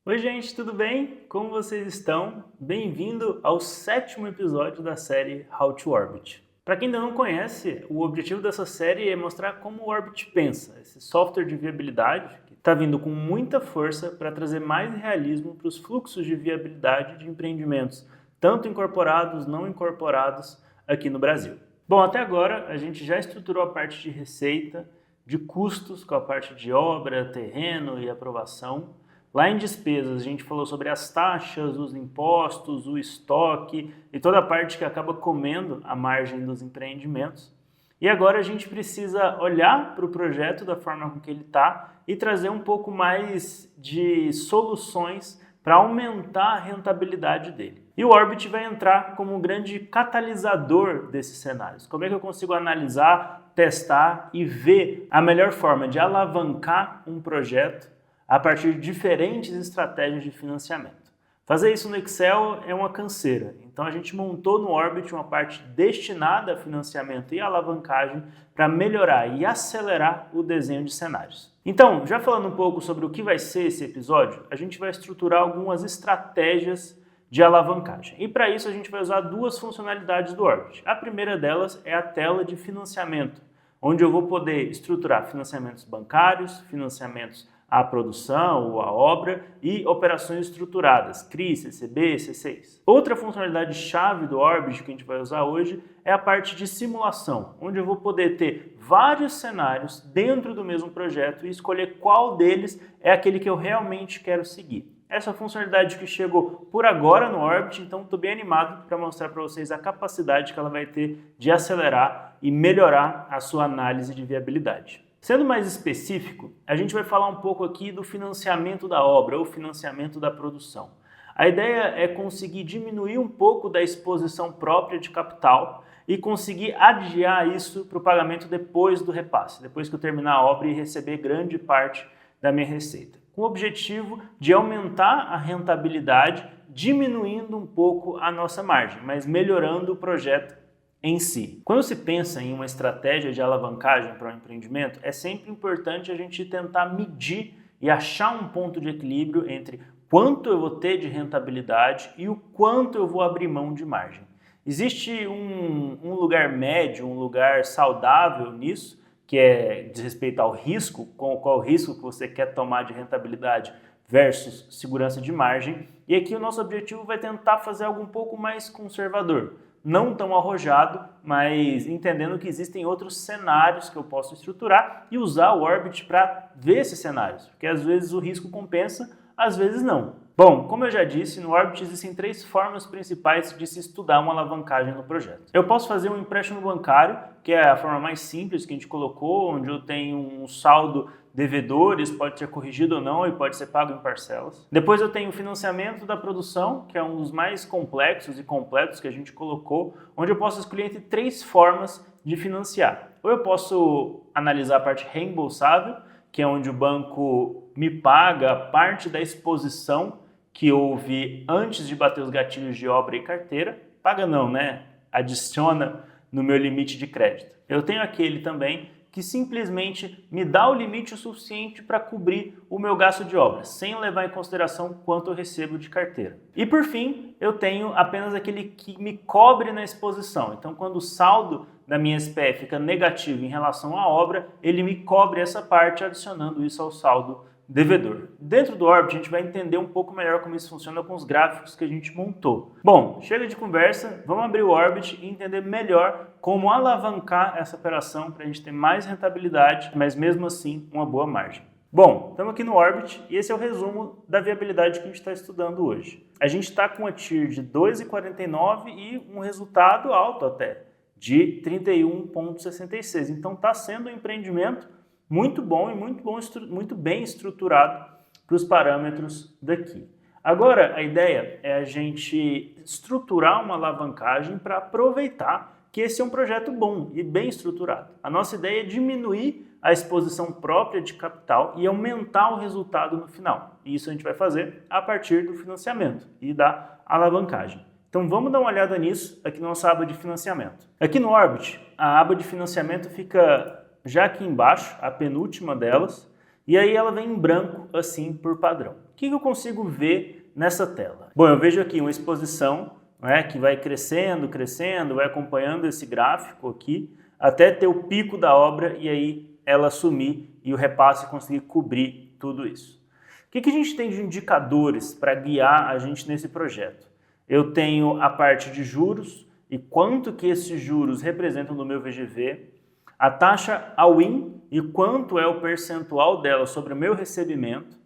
Oi gente, tudo bem? Como vocês estão? Bem-vindo ao 7º episódio da série How to Orbit. Para quem ainda não conhece, o objetivo dessa série é mostrar como o Orbit pensa, esse software de viabilidade que está vindo com muita força para trazer mais realismo para os fluxos de viabilidade de empreendimentos, tanto incorporados, não incorporados, aqui no Brasil. Bom, até agora a gente já estruturou a parte de receita, de custos com a parte de obra, terreno e aprovação. Lá em despesas, a gente falou sobre as taxas, os impostos, o estoque e toda a parte que acaba comendo a margem dos empreendimentos. E agora a gente precisa olhar para o projeto da forma com que ele está e trazer um pouco mais de soluções para aumentar a rentabilidade dele. E o Orbit vai entrar como um grande catalisador desses cenários. Como é que eu consigo analisar, testar e ver a melhor forma de alavancar um projeto a partir de diferentes estratégias de financiamento? Fazer isso no Excel é uma canseira, então a gente montou no Orbit uma parte destinada a financiamento e alavancagem para melhorar e acelerar o desenho de cenários. Então, já falando um pouco sobre o que vai ser esse episódio, a gente vai estruturar algumas estratégias de alavancagem. E para isso a gente vai usar duas funcionalidades do Orbit. A primeira delas é a tela de financiamento, onde eu vou poder estruturar financiamentos bancários, financiamentos à produção ou à obra e operações estruturadas, CRI, CCB, C6. Outra funcionalidade chave do Orbit que a gente vai usar hoje é a parte de simulação, onde eu vou poder ter vários cenários dentro do mesmo projeto e escolher qual deles é aquele que eu realmente quero seguir. Essa funcionalidade que chegou por agora no Orbit, então estou bem animado para mostrar para vocês a capacidade que ela vai ter de acelerar e melhorar a sua análise de viabilidade. Sendo mais específico, a gente vai falar um pouco aqui do financiamento da obra ou financiamento da produção. A ideia é conseguir diminuir um pouco da exposição própria de capital e conseguir adiar isso para o pagamento depois do repasse, depois que eu terminar a obra e receber grande parte da minha receita, com o objetivo de aumentar a rentabilidade, diminuindo um pouco a nossa margem, mas melhorando o projeto em si. Quando se pensa em uma estratégia de alavancagem para um empreendimento, é sempre importante a gente tentar medir e achar um ponto de equilíbrio entre quanto eu vou ter de rentabilidade e o quanto eu vou abrir mão de margem. Existe um lugar médio, um lugar saudável nisso, que diz respeito ao risco, qual o risco que você quer tomar de rentabilidade versus segurança de margem. E aqui o nosso objetivo vai tentar fazer algo um pouco mais conservador. Não tão arrojado, mas entendendo que existem outros cenários que eu posso estruturar e usar o Orbit para ver esses cenários, porque às vezes o risco compensa, às vezes não. Bom, como eu já disse, no Orbit existem 3 formas principais de se estudar uma alavancagem no projeto. Eu posso fazer um empréstimo bancário, que é a forma mais simples que a gente colocou, onde eu tenho um saldo devedores, pode ser corrigido ou não e pode ser pago em parcelas. Depois eu tenho o financiamento da produção, que é um dos mais complexos e completos que a gente colocou, onde eu posso escolher entre 3 formas de financiar. Ou eu posso analisar a parte reembolsável, que é onde o banco me paga parte da exposição que houve antes de bater os gatilhos de obra e carteira. Paga não, né? Adiciona no meu limite de crédito. Eu tenho aquele também que simplesmente me dá o limite o suficiente para cobrir o meu gasto de obra, sem levar em consideração quanto eu recebo de carteira. E por fim, eu tenho apenas aquele que me cobre na exposição. Então, quando o saldo da minha SPE fica negativo em relação à obra, ele me cobre essa parte, adicionando isso ao saldo devedor. Dentro do Orbit, a gente vai entender um pouco melhor como isso funciona com os gráficos que a gente montou. Bom, chega de conversa, vamos abrir o Orbit e entender melhor como alavancar essa operação para a gente ter mais rentabilidade, mas mesmo assim uma boa margem. Bom, estamos aqui no Orbit e esse é o resumo da viabilidade que a gente está estudando hoje. A gente está com a TIR de 2,49 e um resultado alto até, de 31,66. Então está sendo um empreendimento muito bom e muito bem estruturado para os parâmetros daqui. Agora, a ideia é a gente estruturar uma alavancagem para aproveitar que esse é um projeto bom e bem estruturado. A nossa ideia é diminuir a exposição própria de capital e aumentar o resultado no final. E isso a gente vai fazer a partir do financiamento e da alavancagem. Então vamos dar uma olhada nisso aqui na nossa aba de financiamento. Aqui no Orbit, a aba de financiamento fica já aqui embaixo, a penúltima delas, e aí ela vem em branco assim por padrão. o que eu consigo ver nessa tela? Bom, eu vejo aqui uma exposição, né, que vai crescendo, crescendo, vai acompanhando esse gráfico aqui, até ter o pico da obra e aí ela sumir e o repasse conseguir cobrir tudo isso. O que a gente tem de indicadores para guiar a gente nesse projeto? Eu tenho a parte de juros e quanto que esses juros representam no meu VGV, a taxa all-in e quanto é o percentual dela sobre o meu recebimento,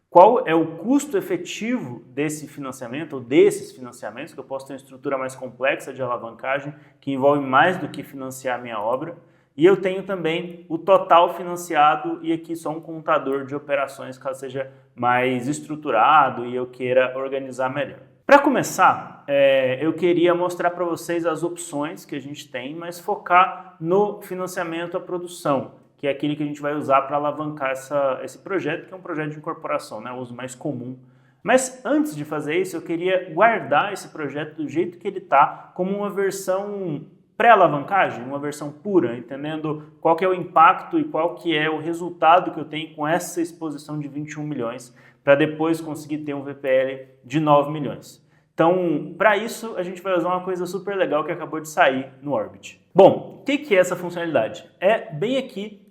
qual é o custo efetivo desse financiamento ou desses financiamentos, que eu posso ter uma estrutura mais complexa de alavancagem que envolve mais do que financiar a minha obra, e eu tenho também o total financiado e aqui só um contador de operações caso seja mais estruturado e eu queira organizar melhor. Para começar, eu queria mostrar para vocês as opções que a gente tem, mas focar no financiamento à produção, que é aquele que a gente vai usar para alavancar esse projeto, que é um projeto de incorporação, né, o uso mais comum. Mas antes de fazer isso, eu queria guardar esse projeto do jeito que ele está, como uma versão pré-alavancagem, uma versão pura, entendendo qual que é o impacto e qual que é o resultado que eu tenho com essa exposição de 21 milhões, para depois conseguir ter um VPL de 9 milhões. Então, para isso, a gente vai usar uma coisa super legal que acabou de sair no Orbit. Bom, o que é essa funcionalidade? É bem aqui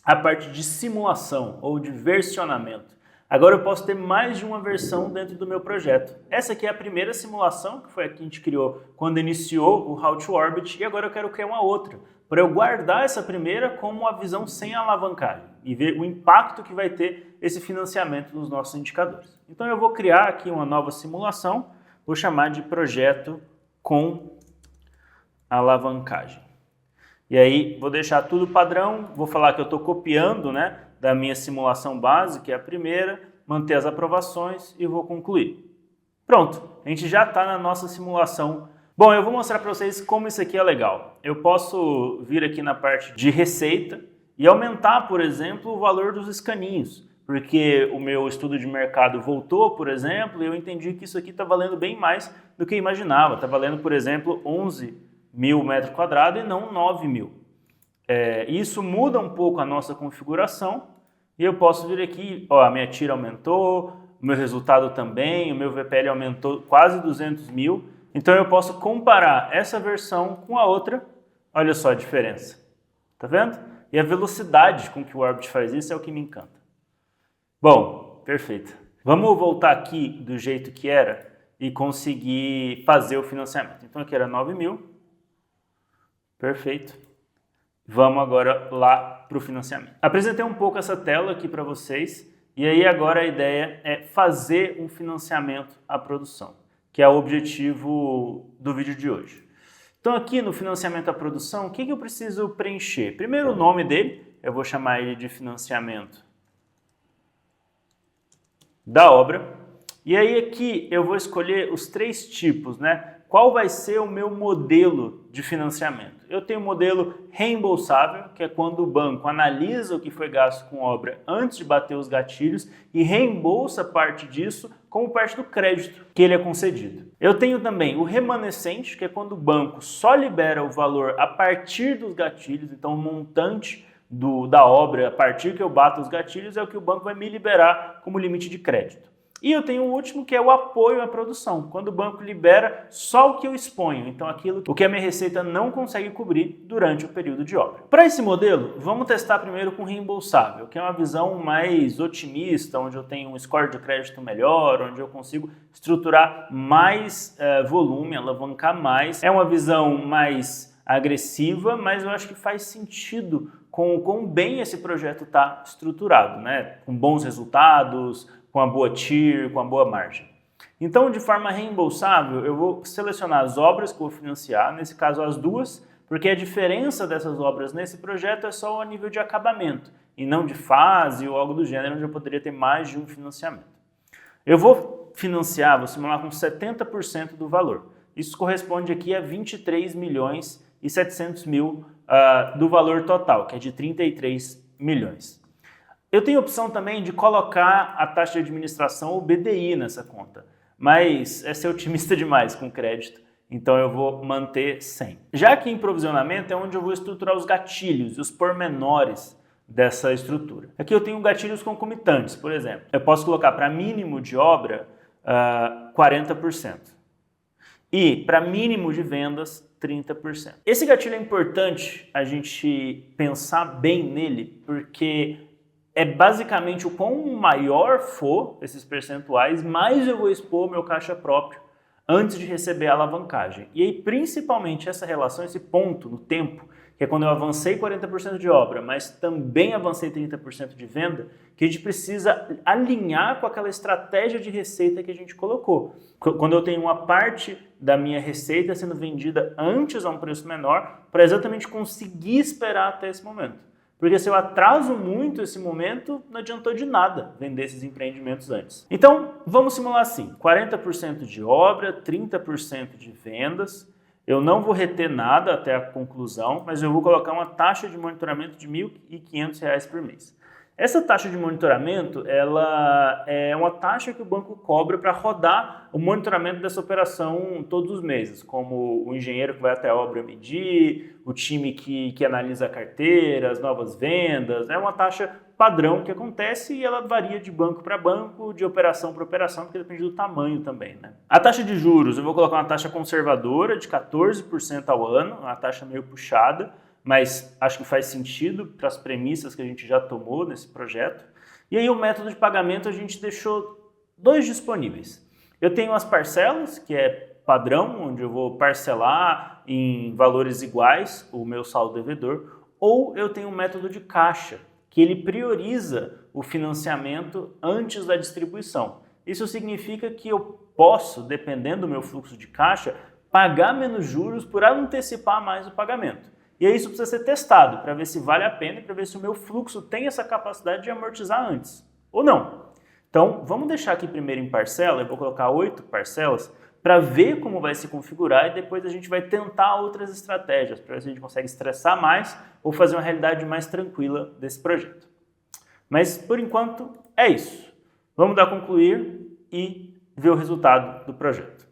a parte de simulação ou de versionamento. Agora eu posso ter mais de uma versão dentro do meu projeto. Essa aqui é a primeira simulação, que foi a que a gente criou quando iniciou o How to Orbit, e agora eu quero criar uma outra, para eu guardar essa primeira como uma visão sem alavancagem e ver o impacto que vai ter esse financiamento nos nossos indicadores. Então eu vou criar aqui uma nova simulação, vou chamar de projeto com alavancagem. E aí vou deixar tudo padrão, vou falar que eu estou copiando, né, da minha simulação base, que é a primeira, manter as aprovações e vou concluir. Pronto, a gente já está na nossa simulação. Bom, eu vou mostrar para vocês como isso aqui é legal. Eu posso vir aqui na parte de receita e aumentar, por exemplo, o valor dos escaninhos, porque o meu estudo de mercado voltou, por exemplo, e eu entendi que isso aqui está valendo bem mais do que eu imaginava. Está valendo, por exemplo, 11 mil metros quadrados e não 9 mil. Isso muda um pouco a nossa configuração e eu posso vir aqui, ó, a minha tira aumentou, o meu resultado também, o meu VPL aumentou quase 200 mil. Então eu posso comparar essa versão com a outra, olha só a diferença, tá vendo? E a velocidade com que o Orbit faz isso é o que me encanta. Bom, perfeito. Vamos voltar aqui do jeito que era e conseguir fazer o financiamento. Então aqui era 9 mil. Perfeito. Vamos agora lá para o financiamento. Apresentei um pouco essa tela aqui para vocês e aí agora a ideia é fazer um financiamento à produção, que é o objetivo do vídeo de hoje. Então aqui no financiamento à produção, o que eu preciso preencher? Primeiro o nome dele, eu vou chamar ele de financiamento da obra. E aí aqui eu vou escolher os 3 tipos, né? Qual vai ser o meu modelo de financiamento? Eu tenho o modelo reembolsável, que é quando o banco analisa o que foi gasto com obra antes de bater os gatilhos e reembolsa parte disso como parte do crédito que ele é concedido. Eu tenho também o remanescente, que é quando o banco só libera o valor a partir dos gatilhos, então o montante da obra a partir que eu bato os gatilhos é o que o banco vai me liberar como limite de crédito. E eu tenho o último, que é o apoio à produção, quando o banco libera só o que eu exponho, então o que a minha receita não consegue cobrir durante o período de obra. Para esse modelo, vamos testar primeiro com reembolsável, que é uma visão mais otimista, onde eu tenho um score de crédito melhor, onde eu consigo estruturar mais volume, alavancar mais. É uma visão mais agressiva, mas eu acho que faz sentido com o quão bem esse projeto está estruturado, né? Com bons resultados, com a boa TIR, com a boa margem. Então, de forma reembolsável, eu vou selecionar as obras que eu vou financiar, nesse caso as 2, porque a diferença dessas obras nesse projeto é só a nível de acabamento, e não de fase ou algo do gênero, onde eu poderia ter mais de um financiamento. Eu vou financiar, vou simular com 70% do valor. Isso corresponde aqui a 23 milhões e 700 mil do valor total, que é de 33 milhões. Eu tenho a opção também de colocar a taxa de administração ou BDI nessa conta, mas é ser otimista demais com crédito, então eu vou manter 100. Já que em provisionamento é onde eu vou estruturar os gatilhos e os pormenores dessa estrutura. Aqui eu tenho gatilhos concomitantes, por exemplo. Eu posso colocar para mínimo de obra 40% e para mínimo de vendas 30%. Esse gatilho é importante a gente pensar bem nele, porque é basicamente o quão maior for esses percentuais, mais eu vou expor meu caixa próprio antes de receber a alavancagem. E aí, principalmente essa relação, esse ponto no tempo, que é quando eu avancei 40% de obra, mas também avancei 30% de venda, que a gente precisa alinhar com aquela estratégia de receita que a gente colocou. Quando eu tenho uma parte da minha receita sendo vendida antes a um preço menor, para exatamente conseguir esperar até esse momento. Porque se eu atraso muito esse momento, não adiantou de nada vender esses empreendimentos antes. Então, vamos simular assim, 40% de obra, 30% de vendas. Eu não vou reter nada até a conclusão, mas eu vou colocar uma taxa de monitoramento de R$ 1.500 por mês. Essa taxa de monitoramento, ela é uma taxa que o banco cobra para rodar o monitoramento dessa operação todos os meses, como o engenheiro que vai até a obra medir, o time que analisa a carteira, as novas vendas. É uma taxa padrão que acontece e ela varia de banco para banco, de operação para operação, porque depende do tamanho também, né? A taxa de juros, eu vou colocar uma taxa conservadora de 14% ao ano, uma taxa meio puxada, mas acho que faz sentido para as premissas que a gente já tomou nesse projeto. E aí o método de pagamento a gente deixou dois disponíveis. Eu tenho as parcelas, que é padrão, onde eu vou parcelar em valores iguais o meu saldo devedor, ou eu tenho um método de caixa, que ele prioriza o financiamento antes da distribuição. Isso significa que eu posso, dependendo do meu fluxo de caixa, pagar menos juros por antecipar mais o pagamento. E aí isso precisa ser testado para ver se vale a pena e para ver se o meu fluxo tem essa capacidade de amortizar antes ou não. Então, vamos deixar aqui primeiro em parcela, eu vou colocar 8 parcelas para ver como vai se configurar e depois a gente vai tentar outras estratégias para ver se a gente consegue estressar mais ou fazer uma realidade mais tranquila desse projeto. Mas, por enquanto, é isso. Vamos dar a concluir e ver o resultado do projeto.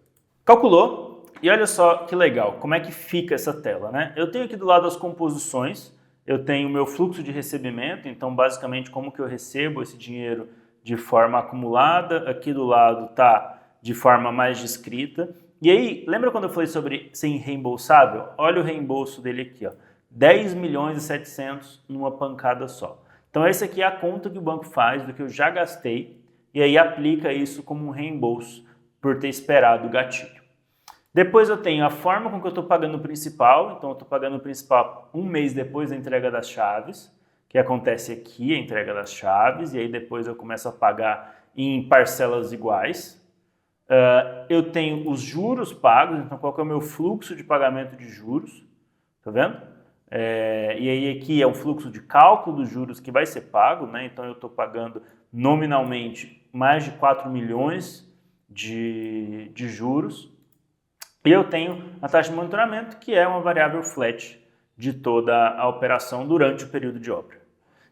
Calculou? E olha só que legal, como é que fica essa tela, né? Eu tenho aqui do lado as composições, eu tenho o meu fluxo de recebimento, então basicamente como que eu recebo esse dinheiro de forma acumulada, aqui do lado está de forma mais descrita. E aí, lembra quando eu falei sobre ser reembolsável? Olha o reembolso dele aqui, ó, 10.700.000 numa pancada só. Então essa aqui é a conta que o banco faz do que eu já gastei e aí aplica isso como um reembolso por ter esperado o gatilho. Depois eu tenho a forma com que eu estou pagando o principal, então eu estou pagando o principal um mês depois da entrega das chaves, que acontece aqui, a entrega das chaves, e aí depois eu começo a pagar em parcelas iguais. Eu tenho os juros pagos, então qual que é o meu fluxo de pagamento de juros, tá vendo? E aí aqui é um fluxo de cálculo dos juros que vai ser pago, né? Então eu estou pagando nominalmente mais de 4 milhões de juros. E eu tenho a taxa de monitoramento, que é uma variável flat de toda a operação durante o período de obra.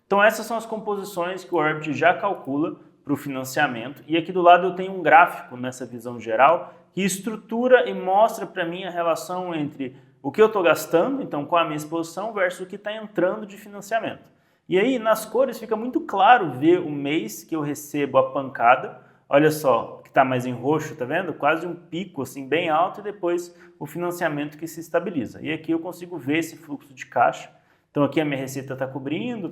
Então essas são as composições que o Orbit já calcula para o financiamento. E aqui do lado eu tenho um gráfico nessa visão geral que estrutura e mostra para mim a relação entre o que eu estou gastando, então qual a minha exposição, versus o que está entrando de financiamento. E aí nas cores fica muito claro ver o mês que eu recebo a pancada. Olha só, que está mais em roxo, tá vendo? Quase um pico assim bem alto e depois o financiamento que se estabiliza. E aqui eu consigo ver esse fluxo de caixa. Então aqui a minha receita está cobrindo,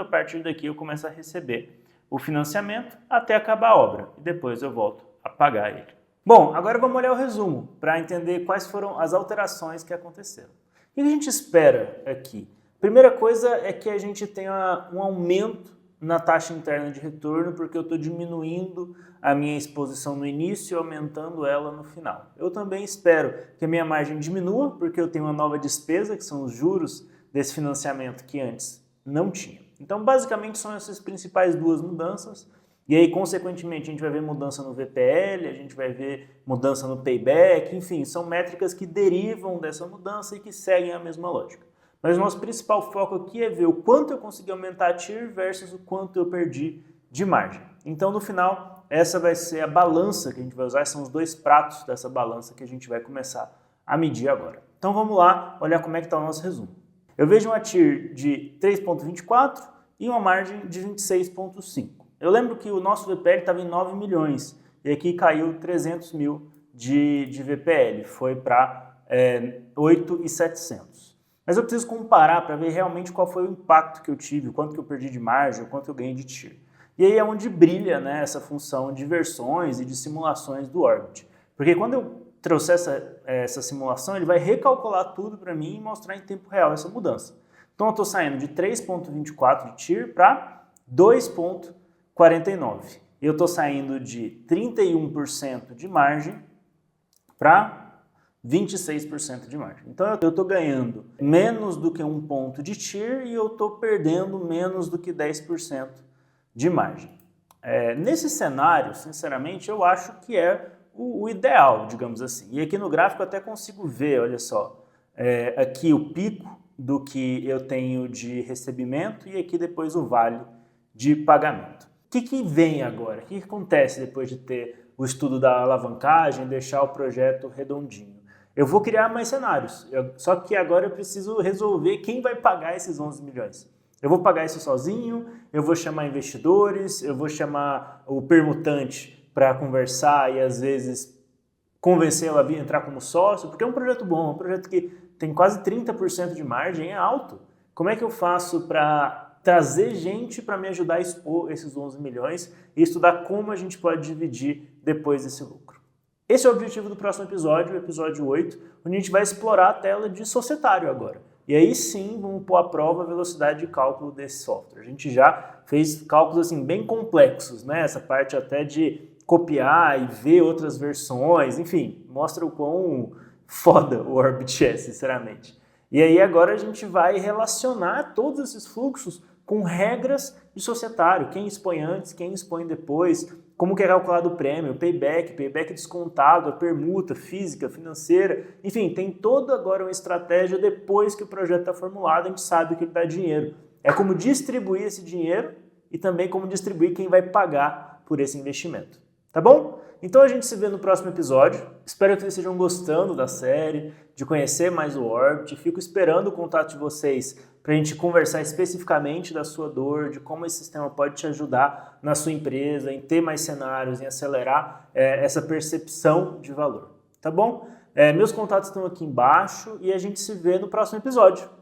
a partir daqui eu começo a receber o financiamento até acabar a obra e depois eu volto a pagar ele. Bom, agora vamos olhar o resumo para entender quais foram as alterações que aconteceram. O que a gente espera aqui? Primeira coisa é que a gente tenha um aumento na taxa interna de retorno, porque eu estou diminuindo a minha exposição no início e aumentando ela no final. Eu também espero que a minha margem diminua, porque eu tenho uma nova despesa, que são os juros desse financiamento que antes não tinha. Então, basicamente, são essas principais duas mudanças. E aí, consequentemente, a gente vai ver mudança no VPL, a gente vai ver mudança no payback, enfim, são métricas que derivam dessa mudança e que seguem a mesma lógica. Mas o nosso principal foco aqui é ver o quanto eu consegui aumentar a TIR versus o quanto eu perdi de margem. Então, no final, essa vai ser a balança que a gente vai usar, são os dois pratos dessa balança que a gente vai começar a medir agora. Então, vamos lá olhar como é que está o nosso resumo. Eu vejo uma TIR de 3,24 e uma margem de 26,5. Eu lembro que o nosso VPL estava em 9 milhões e aqui caiu 300 mil de VPL, foi para 8.700. Mas eu preciso comparar para ver realmente qual foi o impacto que eu tive, o quanto que eu perdi de margem, o quanto eu ganhei de TIR. E aí é onde brilha, né, essa função de versões e de simulações do Orbit. Porque quando eu trouxer essa simulação, ele vai recalcular tudo para mim e mostrar em tempo real essa mudança. Então eu estou saindo de 3,24 de TIR para 2,49. Eu estou saindo de 31% de margem para 26% de margem. Então eu estou ganhando menos do que 1 ponto de TIR e eu estou perdendo menos do que 10% de margem. Nesse cenário, sinceramente, eu acho que é o ideal, digamos assim. E aqui no gráfico eu até consigo ver, olha só, aqui o pico do que eu tenho de recebimento e aqui depois o vale de pagamento. O que vem agora? O que acontece depois de ter o estudo da alavancagem e deixar o projeto redondinho? Eu vou criar mais cenários, só que agora eu preciso resolver quem vai pagar esses 11 milhões. Eu vou pagar isso sozinho, eu vou chamar investidores, eu vou chamar o permutante para conversar e às vezes convencê-lo a vir entrar como sócio, porque é um projeto bom, um projeto que tem quase 30% de margem, é alto. Como é que eu faço para trazer gente para me ajudar a expor esses 11 milhões e estudar como a gente pode dividir depois desse lucro? Esse é o objetivo do próximo episódio, o episódio 8, onde a gente vai explorar a tela de societário agora. E aí sim vamos pôr à prova a velocidade de cálculo desse software. A gente já fez cálculos assim, bem complexos, né? Essa parte até de copiar e ver outras versões, enfim, mostra o quão foda o Orbit é, sinceramente. E aí agora a gente vai relacionar todos esses fluxos com regras de societário, quem expõe antes, quem expõe depois, como que é calculado o prêmio, payback descontado, a permuta, física, financeira, enfim, tem toda agora uma estratégia depois que o projeto está formulado, a gente sabe que ele dá dinheiro. É como distribuir esse dinheiro e também como distribuir quem vai pagar por esse investimento. Tá bom? Então a gente se vê no próximo episódio. Espero que vocês estejam gostando da série, de conhecer mais o Orbit. Fico esperando o contato de vocês para a gente conversar especificamente da sua dor, de como esse sistema pode te ajudar na sua empresa, em ter mais cenários, em acelerar essa percepção de valor. Tá bom? Meus contatos estão aqui embaixo e a gente se vê no próximo episódio.